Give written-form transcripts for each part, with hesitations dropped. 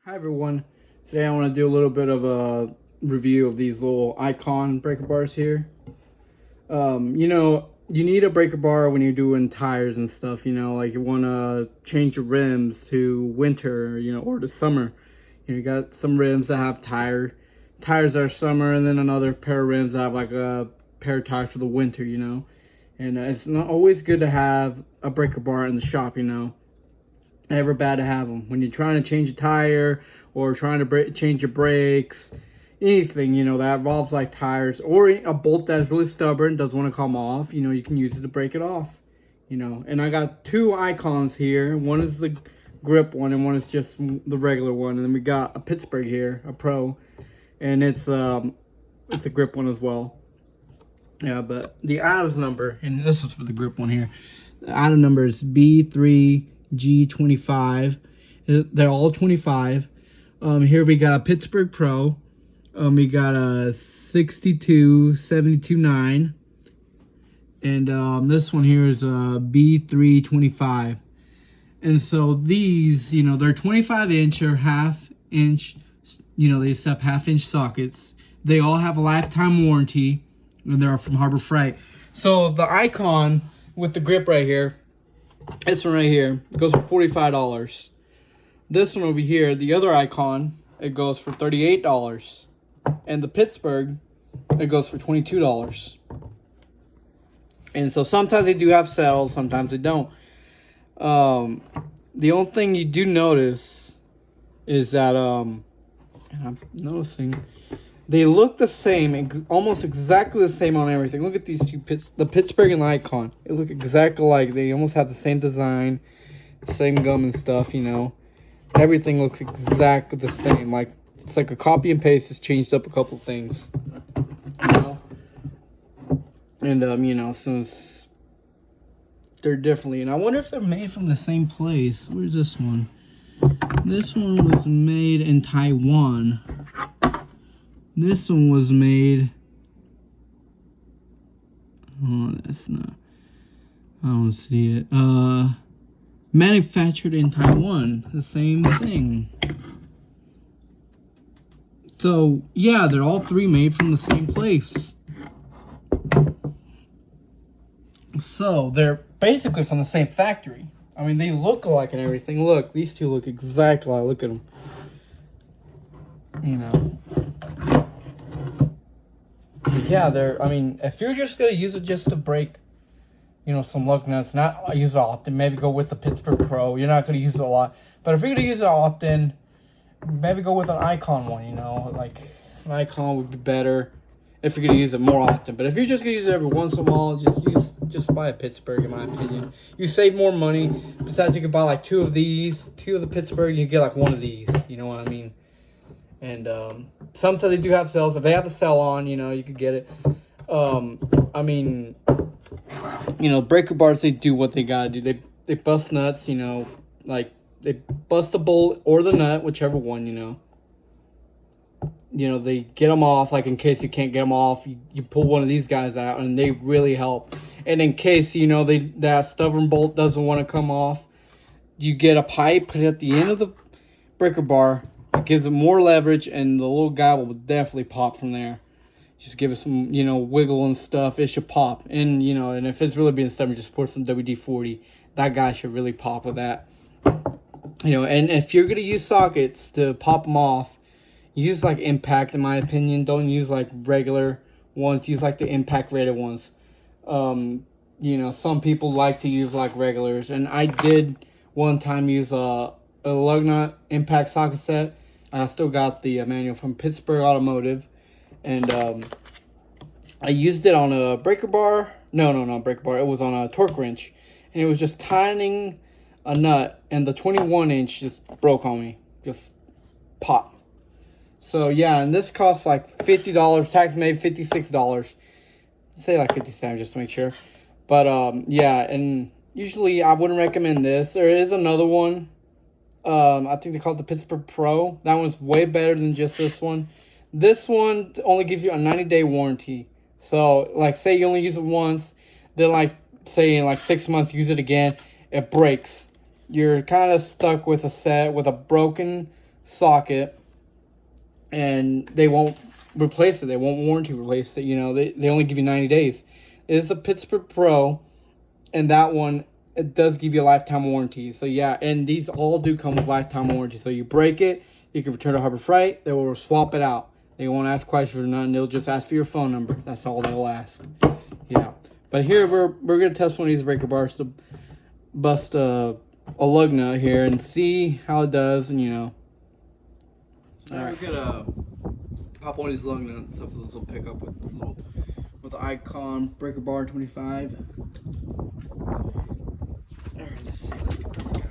Hi everyone. Today I want to do a little bit of a review of these little icon breaker bars here. You need a breaker bar when you're doing tires and stuff, like you want to change your rims to winter, or to summer. You got some rims that have tires that are summer, and then another pair of rims that have like a pair of tires for the winter, And it's not always good to have a breaker bar in the shop, Never bad to have them when you're trying to change a tire or trying to change your brakes, anything that involves like tires or a bolt that's really stubborn, doesn't want to come off. You can use it to break it off. And I got two icons here. One is the grip one, and one is just the regular one. And then we got a Pittsburgh here, a Pro, and it's a grip one as well. Yeah, but the Adams number, and this is for the grip one here. The Adam number is B3G25. They're all 25. Here we got a Pittsburgh Pro. We got a 62-72-9. And this one here is a B325. And so these, they're 25-inch or half-inch, they accept half-inch sockets. They all have a lifetime warranty, and they're from Harbor Freight. So the icon with the grip right here, this one right here, goes for $45. This one over here, the other icon, it goes for $38. And the Pittsburgh, it goes for $22. And so sometimes they do have sales, sometimes they don't. The only thing you do notice is that, and I'm noticing, they look the same, almost exactly the same on everything. Look at these two, the Pittsburgh and the Icon. They look exactly alike. They almost have the same design, same gum and stuff, Everything looks exactly the same. Like, it's like a copy and paste, just changed up a couple things, And, since they're differently. And I wonder if they're made from the same place. Where's this one? This one was made in Taiwan. This one was made... Oh, that's not... I don't see it. Manufactured in Taiwan. The same thing. So, yeah, they're all three made from the same place. So, they're basically from the same factory. I mean, they look alike and everything. Look, these two look exactly alike. Look at them. Yeah, if you're just going to use it just to break, some lug nuts, not use it often, maybe go with the Pittsburgh Pro. You're not going to use it a lot. But if you're going to use it often, maybe go with an Icon one, Like, an Icon would be better if you're going to use it more often. But if you're just going to use it every once in a while, just buy a Pittsburgh, in my opinion. You save more money. Besides, you could buy, like, two of the Pittsburgh, you get, like, one of these. You know what I mean? And sometimes they do have sales. If they have a sale on, you could get it. Breaker bars, they do what they gotta do. They bust nuts, like they bust the bolt or the nut, whichever one, they get them off. Like in case you can't get them off, you pull one of these guys out, and they really help. And in case that stubborn bolt doesn't want to come off, you get a pipe, put it at the end of the breaker bar. It gives it more leverage, and the little guy will definitely pop from there. Just give it some, wiggle and stuff. It should pop. And, and if it's really being stubborn, just pour some WD-40. That guy should really pop with that. And if you're going to use sockets to pop them off, use, like, impact, in my opinion. Don't use, like, regular ones. Use, like, the impact rated ones. Some people like to use, like, regulars. And I did one time use a lug nut impact socket set. I still got the manual from Pittsburgh Automotive, and I used it on a breaker bar. No, not breaker bar. It was on a torque wrench, and it was just tightening a nut, and the 21-inch just broke on me, just pop. So yeah, and this costs like $50. Tax made $56. Say like 50 cents just to make sure. But yeah, and usually I wouldn't recommend this. There is another one. I think they call it the Pittsburgh Pro. That one's way better than just this one. This one only gives you a 90-day warranty. So, like, say you only use it once, then, like, say in, like, 6 months, use it again, it breaks. You're kind of stuck with a set with a broken socket, and they won't replace it. They won't warranty replace it. You know, they only give you 90 days. It is a Pittsburgh Pro, and that one, it does give you a lifetime warranty. So yeah, and these all do come with lifetime warranty. So you break it, you can return to Harbor Freight. They will swap it out. They won't ask questions or nothing. They'll just ask for your phone number. That's all they'll ask. Yeah. But here we're gonna test one of these breaker bars to bust a lug nut here and see how it does, and you know. All right, we're gonna pop one of these lug nuts off this little pickup with this little with the Icon breaker bar 25. All right, let's see. Let's get this guy.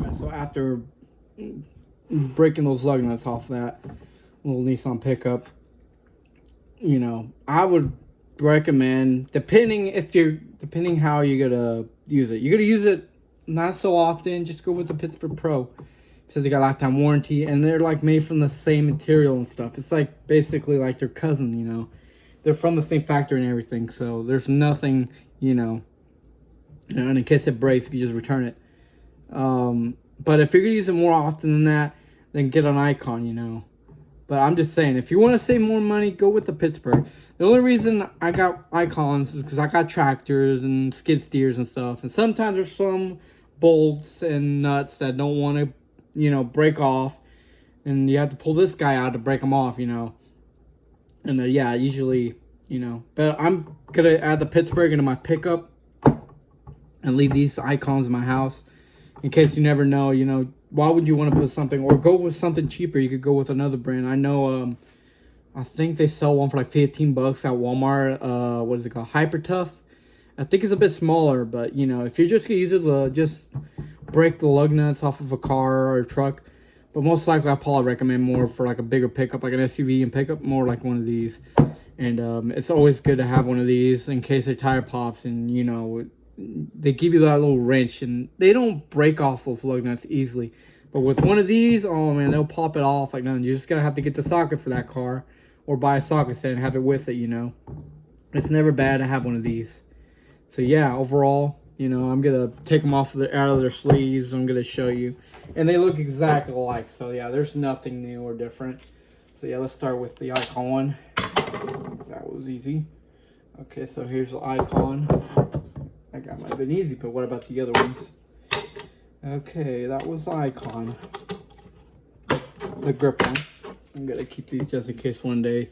Right, so after breaking those lug nuts off that little Nissan pickup, you know, I would recommend, depending how you're gonna use it. You're gonna use it not so often, just go with the Pittsburgh Pro. Because they got lifetime warranty, and they're like made from the same material and stuff. It's like basically like their cousin, you know. They're from the same factory and everything, so there's nothing, you know, and in case it breaks, you just return it. But if you're gonna use it more often than that, then get an Icon, you know. But I'm just saying, if you want to save more money, go with the Pittsburgh. The only reason I got Icons is because I got tractors and skid steers and stuff. And sometimes there's some bolts and nuts that don't want to, you know, break off. And you have to pull this guy out to break them off, you know. And yeah, usually, you know. But I'm going to add the Pittsburgh into my pickup and leave these Icons in my house. In case you never know, you know. Why would you want to put something, or go with something cheaper? You could go with another brand. I know, I think they sell one for like 15 bucks at Walmart. What is it called? Hyper Tough. I think it's a bit smaller, but you know, if you're just gonna use it to just break the lug nuts off of a car or a truck, but most likely I'll probably recommend more for like a bigger pickup, like an SUV and pickup, more like one of these. And it's always good to have one of these in case their tire pops, and you know, they give you that little wrench, and they don't break off those lug nuts easily. But with one of these, oh man, they'll pop it off like nothing. You just gotta have to get the socket for that car, or buy a socket set and have it with it, you know. It's never bad to have one of these. So yeah, overall, you know, I'm gonna take them off of out of their sleeves. I'm gonna show you, and they look exactly alike. So yeah, there's nothing new or different. So yeah, let's start with the Icon one. That was easy. Okay, so here's the Icon. That guy might have been easy, but what about the other ones? Okay, that was the Icon. The grip one. I'm gonna keep these just in case one day,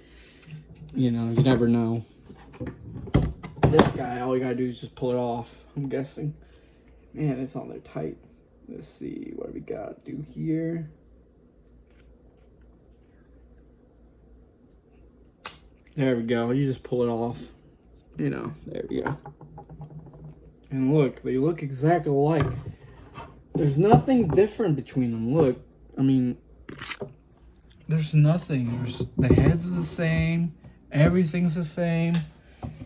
you know, you never know. This guy, all you gotta do is just pull it off, I'm guessing. Man, it's on there tight. Let's see, what do we gotta do here? There we go, you just pull it off. You know, there we go. And look, they look exactly alike. There's nothing different between them. Look, I mean, there's nothing. The heads are the same. Everything's the same.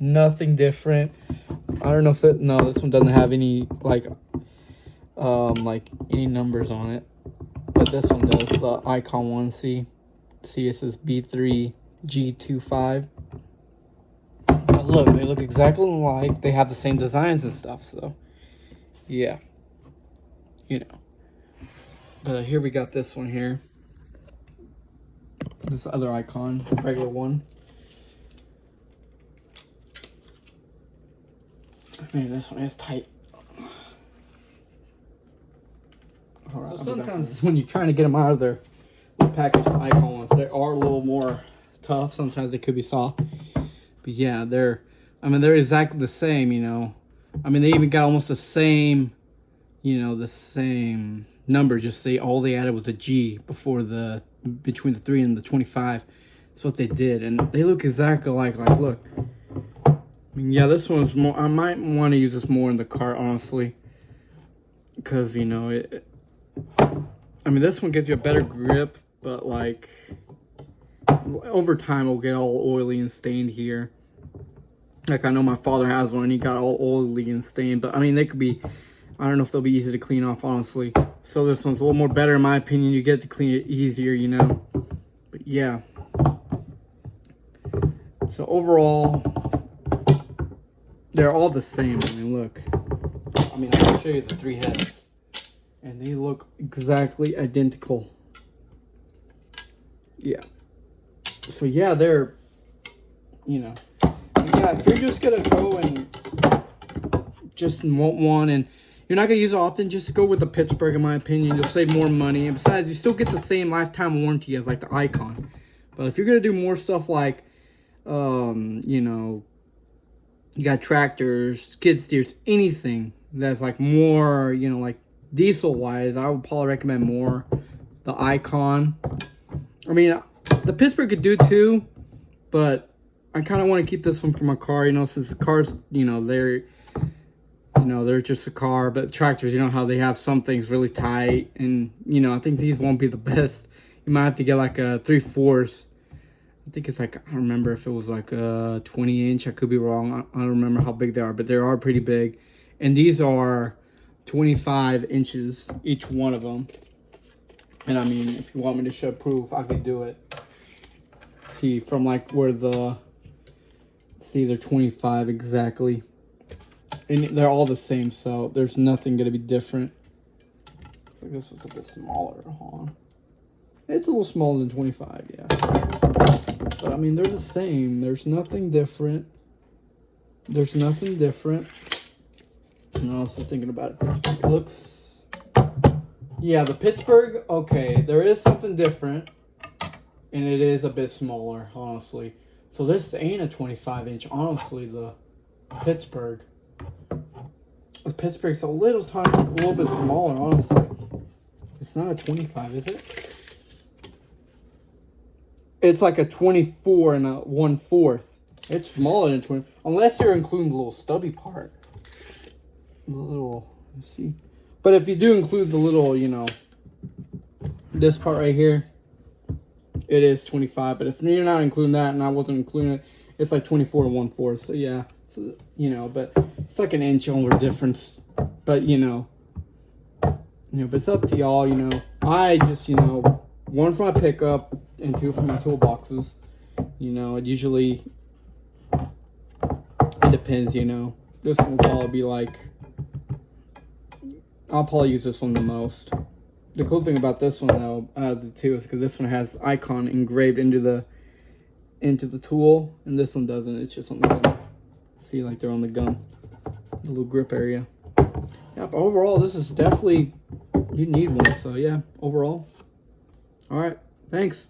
Nothing different. I don't know if that. No, this one doesn't have any like any numbers on it. But this one does. The Icon one. See, it says B3G25. But look, they look exactly alike. They have the same designs and stuff. So, yeah. You know. But here we got this one here. This other Icon, regular one. Man, this one is tight. Alright, so sometimes when you're trying to get them out of their package, the Icon ones, they are a little more tough. Sometimes they could be soft. But yeah, they're exactly the same, you know. I mean, they even got almost the same, you know, the same number. Just all they added was a G before between the 3 and the 25. That's what they did, and they look exactly alike. Like, look. I mean, yeah, this one's more. I might want to use this more in the car, honestly, because you know I mean, this one gives you a better grip, but like over time, it'll get all oily and stained here. Like I know my father has one, and he got all oily and stained. But I mean, they could be. I don't know if they'll be easy to clean off, honestly. So this one's a little more better in my opinion. You get to clean it easier, you know. But yeah. So overall, they're all the same. I mean, look. I mean, I can show you the 3 heads. And they look exactly identical. Yeah. So yeah, they're, you know. Yeah, if you're just going to go and just want one, and you're not going to use it often, just go with the Pittsburgh, in my opinion. You'll save more money. And besides, you still get the same lifetime warranty as like the Icon. But if you're going to do more stuff like, you know, you got tractors, skid steers, anything that's like more, you know, like diesel wise, I would probably recommend more the Icon. I mean, the Pittsburgh could do too, but I kind of want to keep this one for my car, you know, since the cars, you know, they're just a car. But tractors, you know how they have some things really tight, and you know, I think these won't be the best. You might have to get like a 3/4. I think it's like, I don't remember if it was like a 20-inch. I could be wrong. I don't remember how big they are, but they are pretty big. And these are 25 inches, each one of them. And I mean, if you want me to show proof, I could do it. See, from like where they're 25 exactly. And they're all the same, so there's nothing going to be different. I guess it's a bit smaller. Hold on. It's a little smaller than 25, yeah. But I mean, they're the same. There's nothing different. There's nothing different. And I'm also thinking about it. Pittsburgh. It looks... Yeah, the Pittsburgh, okay, there is something different. And it is a bit smaller, honestly. So this ain't a 25-inch, honestly, the Pittsburgh. The Pittsburgh's a little bit smaller, honestly. It's not a 25, is it? It's like a 24 and a 1/4. It's smaller than 20, unless you're including the little stubby part. The little, let's see. But if you do include the little, you know, this part right here, it is 25. But if you're not including that, and I wasn't including it, it's like 24 and 1/4. So yeah, so, you know, but it's like an inch over difference. But you know, but it's up to y'all. You know, I just, you know, one for my pickup and 2 for my toolboxes. You know, it usually, it depends, you know. This one will probably be like, I'll probably use this one the most. The cool thing about this one though, out of the two, is because this one has Icon engraved into the tool, and this one doesn't. It's just on the gun. See, like they're on the gun, the little grip area. Yeah, but overall, this is definitely, you need one. So yeah, overall. All right, thanks.